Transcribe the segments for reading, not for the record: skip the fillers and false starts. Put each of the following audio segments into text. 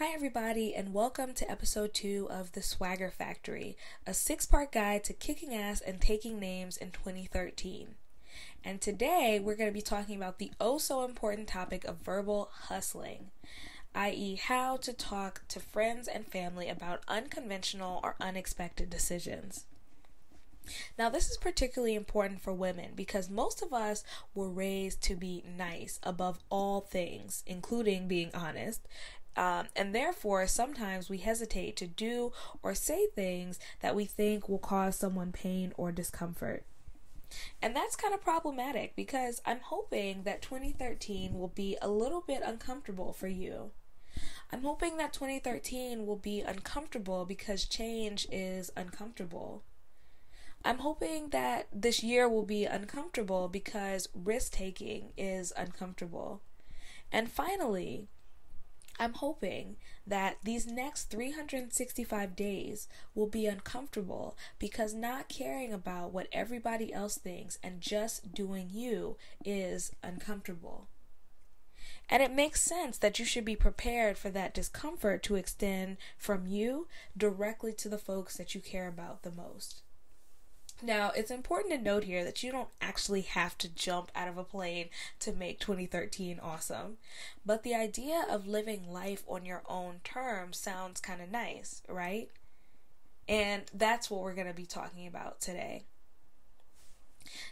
Hi everybody, and welcome to episode 2 of The Swagger Factory, a 6-part guide to kicking ass and taking names in 2013. And today we're going to be talking about the oh-so-important topic of verbal hustling, i.e. how to talk to friends and family about unconventional or unexpected decisions. Now, this is particularly important for women because most of us were raised to be nice above all things, including being honest. And therefore, sometimes we hesitate to do or say things that we think will cause someone pain or discomfort. And that's kind of problematic because I'm hoping that 2013 will be a little bit uncomfortable for you. I'm hoping that 2013 will be uncomfortable because change is uncomfortable. I'm hoping that this year will be uncomfortable because risk-taking is uncomfortable. And finally, I'm hoping that these next 365 days will be uncomfortable because not caring about what everybody else thinks and just doing you is uncomfortable. And it makes sense that you should be prepared for that discomfort to extend from you directly to the folks that you care about the most. Now, it's important to note here that you don't actually have to jump out of a plane to make 2013 awesome. But the idea of living life on your own terms sounds kind of nice, right? And that's what we're going to be talking about today.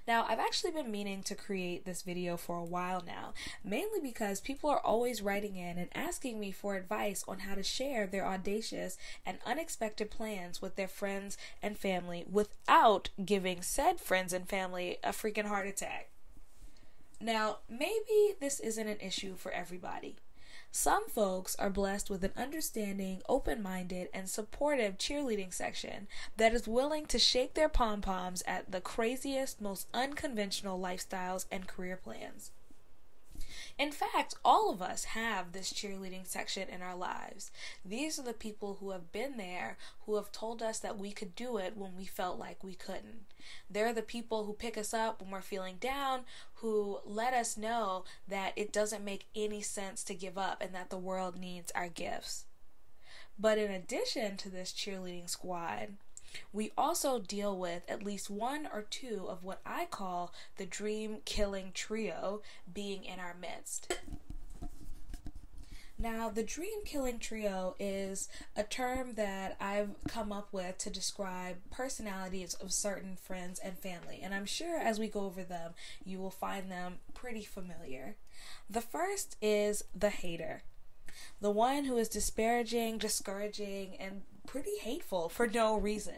Now, I've actually been meaning to create this video for a while now, mainly because people are always writing in and asking me for advice on how to share their audacious and unexpected plans with their friends and family without giving said friends and family a freaking heart attack. Now, maybe this isn't an issue for everybody. Some folks are blessed with an understanding, open-minded, and supportive cheerleading section that is willing to shake their pom-poms at the craziest, most unconventional lifestyles and career plans. In fact, all of us have this cheerleading section in our lives. These are the people who have been there, who have told us that we could do it when we felt like we couldn't. They're the people who pick us up when we're feeling down, who let us know that it doesn't make any sense to give up and that the world needs our gifts. But in addition to this cheerleading squad, we also deal with at least one or two of what I call the dream-killing trio being in our midst. Now, the dream-killing trio is a term that I've come up with to describe personalities of certain friends and family, and I'm sure as we go over them, you will find them pretty familiar. The first is the hater. The one who is disparaging, discouraging, and pretty hateful for no reason.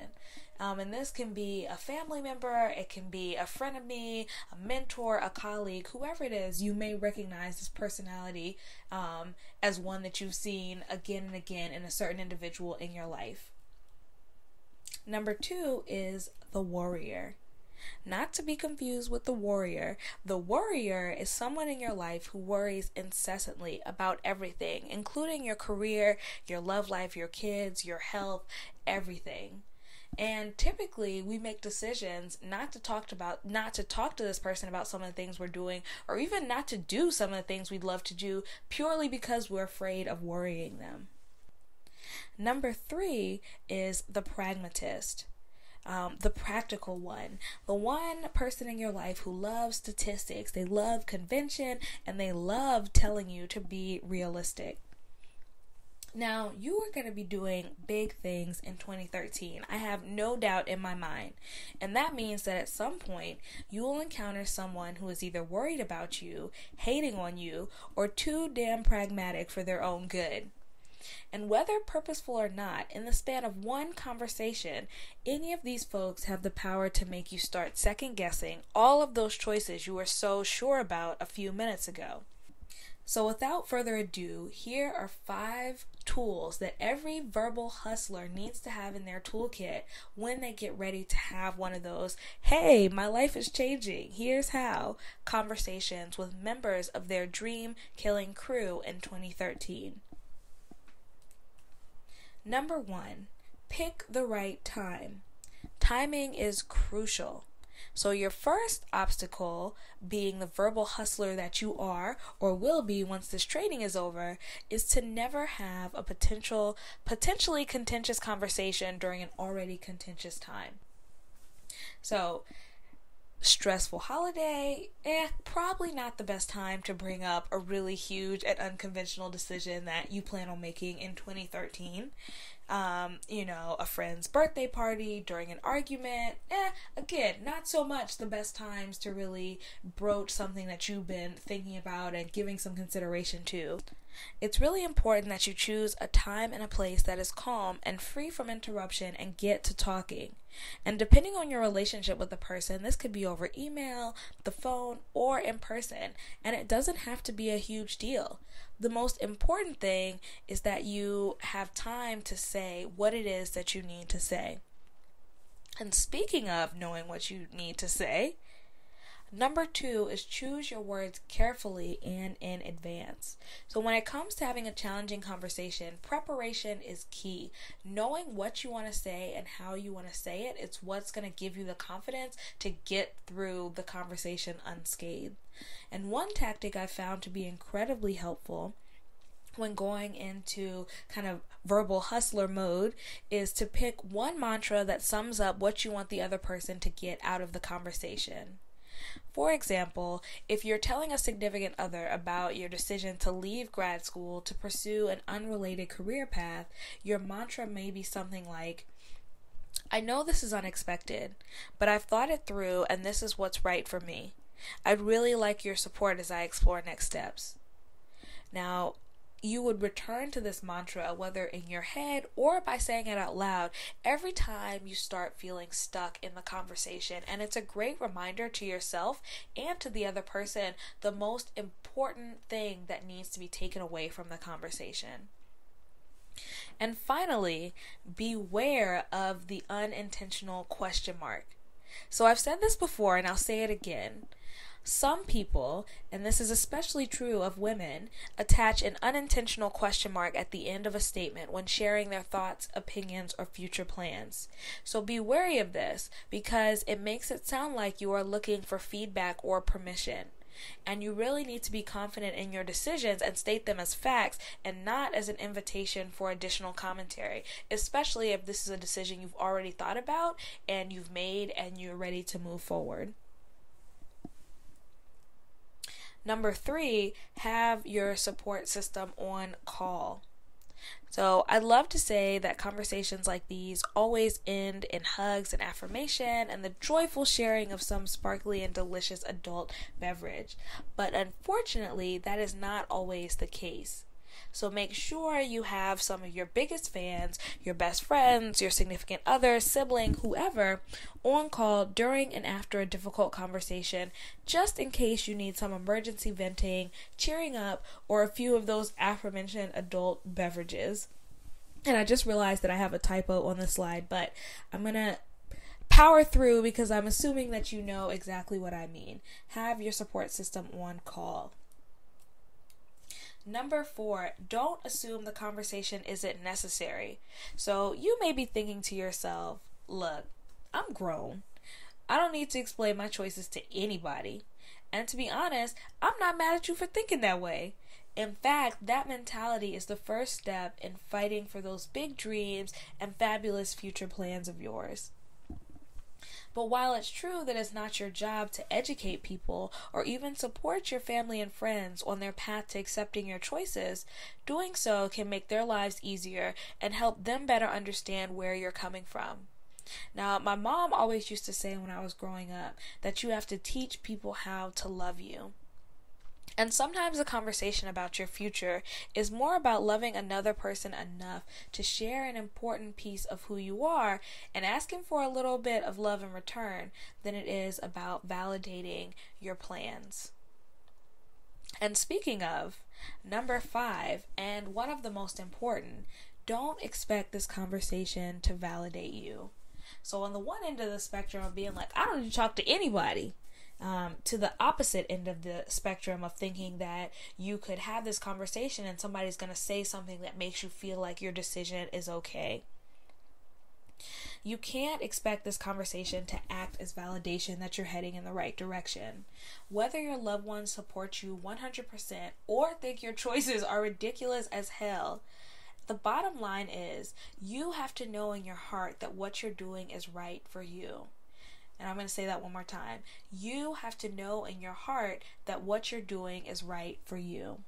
And this can be a family member, it can be a friend of me, a mentor, a colleague, whoever it is. You may recognize this personality as one that you've seen again and again in a certain individual in your life. Number 2 is the warrior. Not to be confused with the warrior. The warrior is someone in your life who worries incessantly about everything, including your career, your love life, your kids, your health, everything. And typically we make decisions not to talk to this person about some of the things we're doing, or even not to do some of the things we'd love to do purely because we're afraid of worrying them. Number 3 is the pragmatist. The practical one, the one person in your life who loves statistics, they love convention, and they love telling you to be realistic. Now, you are going to be doing big things in 2013. I have no doubt in my mind. And that means that at some point, you will encounter someone who is either worried about you, hating on you, or too damn pragmatic for their own good. And whether purposeful or not, in the span of one conversation, any of these folks have the power to make you start second-guessing all of those choices you were so sure about a few minutes ago. So without further ado, here are 5 tools that every verbal hustler needs to have in their toolkit when they get ready to have one of those, hey, my life is changing, here's how, conversations with members of their dream-killing crew in 2013. Number 1, pick the right time. Timing is crucial. So your first obstacle, being the verbal hustler that you are or will be once this training is over, is to never have a potentially contentious conversation during an already contentious time. So, stressful holiday, probably not the best time to bring up a really huge and unconventional decision that you plan on making in 2013. A friend's birthday party, during an argument, again, not so much the best times to really broach something that you've been thinking about and giving some consideration to. It's really important that you choose a time and a place that is calm and free from interruption and get to talking. And depending on your relationship with the person, this could be over email, the phone, or in person, and it doesn't have to be a huge deal. The most important thing is that you have time to say what it is that you need to say. And speaking of knowing what you need to say, number 2 is choose your words carefully and in advance. So when it comes to having a challenging conversation, preparation is key. Knowing what you want to say and how you want to say it, it's what's going to give you the confidence to get through the conversation unscathed. And one tactic I found to be incredibly helpful when going into kind of verbal hustler mode is to pick one mantra that sums up what you want the other person to get out of the conversation. For example, if you're telling a significant other about your decision to leave grad school to pursue an unrelated career path, your mantra may be something like, "I know this is unexpected, but I've thought it through and this is what's right for me. I'd really like your support as I explore next steps." Now, you would return to this mantra, whether in your head or by saying it out loud, every time you start feeling stuck in the conversation. And it's a great reminder to yourself and to the other person the most important thing that needs to be taken away from the conversation. And finally, beware of the unintentional question mark. So I've said this before and I'll say it again. Some people, and this is especially true of women, attach an unintentional question mark at the end of a statement when sharing their thoughts, opinions, or future plans. So be wary of this because it makes it sound like you are looking for feedback or permission. And you really need to be confident in your decisions and state them as facts and not as an invitation for additional commentary, especially if this is a decision you've already thought about and you've made and you're ready to move forward. Number 3, have your support system on call. So I love to say that conversations like these always end in hugs and affirmation and the joyful sharing of some sparkly and delicious adult beverage. But unfortunately, that is not always the case. So make sure you have some of your biggest fans, your best friends, your significant other, sibling, whoever, on call during and after a difficult conversation, just in case you need some emergency venting, cheering up, or a few of those aforementioned adult beverages. And I just realized that I have a typo on the slide, but I'm going to power through because I'm assuming that you know exactly what I mean. Have your support system on call. Number 4, don't assume the conversation isn't necessary. So you may be thinking to yourself, look, I'm grown. I don't need to explain my choices to anybody. And to be honest, I'm not mad at you for thinking that way. In fact, that mentality is the first step in fighting for those big dreams and fabulous future plans of yours. But while it's true that it's not your job to educate people or even support your family and friends on their path to accepting your choices, doing so can make their lives easier and help them better understand where you're coming from. Now, my mom always used to say when I was growing up that you have to teach people how to love you. And sometimes a conversation about your future is more about loving another person enough to share an important piece of who you are and asking for a little bit of love in return than it is about validating your plans. And speaking of, number 5, and one of the most important, don't expect this conversation to validate you. So on the one end of the spectrum of being like, I don't need to talk to anybody, to the opposite end of the spectrum of thinking that you could have this conversation and somebody's going to say something that makes you feel like your decision is okay. You can't expect this conversation to act as validation that you're heading in the right direction. Whether your loved ones support you 100% or think your choices are ridiculous as hell, the bottom line is you have to know in your heart that what you're doing is right for you. And I'm going to say that one more time. You have to know in your heart that what you're doing is right for you.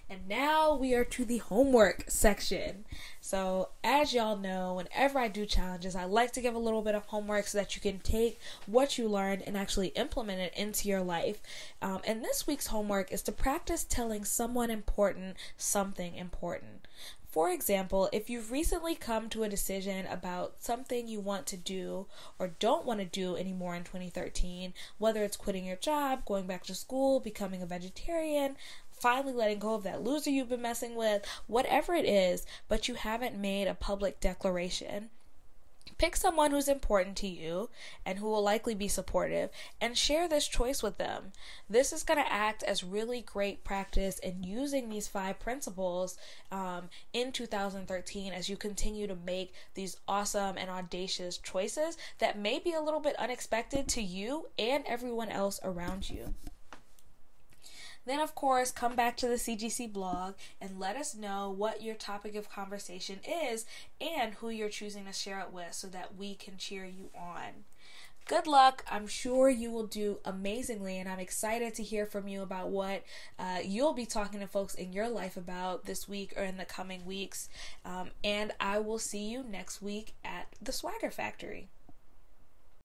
And now we are to the homework section. So as y'all know, whenever I do challenges, I like to give a little bit of homework so that you can take what you learned and actually implement it into your life. And this week's homework is to practice telling someone important something important. For example, if you've recently come to a decision about something you want to do or don't want to do anymore in 2013, whether it's quitting your job, going back to school, becoming a vegetarian, finally letting go of that loser you've been messing with, whatever it is, but you haven't made a public declaration, pick someone who's important to you and who will likely be supportive and share this choice with them. This is going to act as really great practice in using these 5 principles in 2013 as you continue to make these awesome and audacious choices that may be a little bit unexpected to you and everyone else around you. Then, of course, come back to the CGC blog and let us know what your topic of conversation is and who you're choosing to share it with so that we can cheer you on. Good luck. I'm sure you will do amazingly, and I'm excited to hear from you about what you'll be talking to folks in your life about this week or in the coming weeks. And I will see you next week at the Swagger Factory.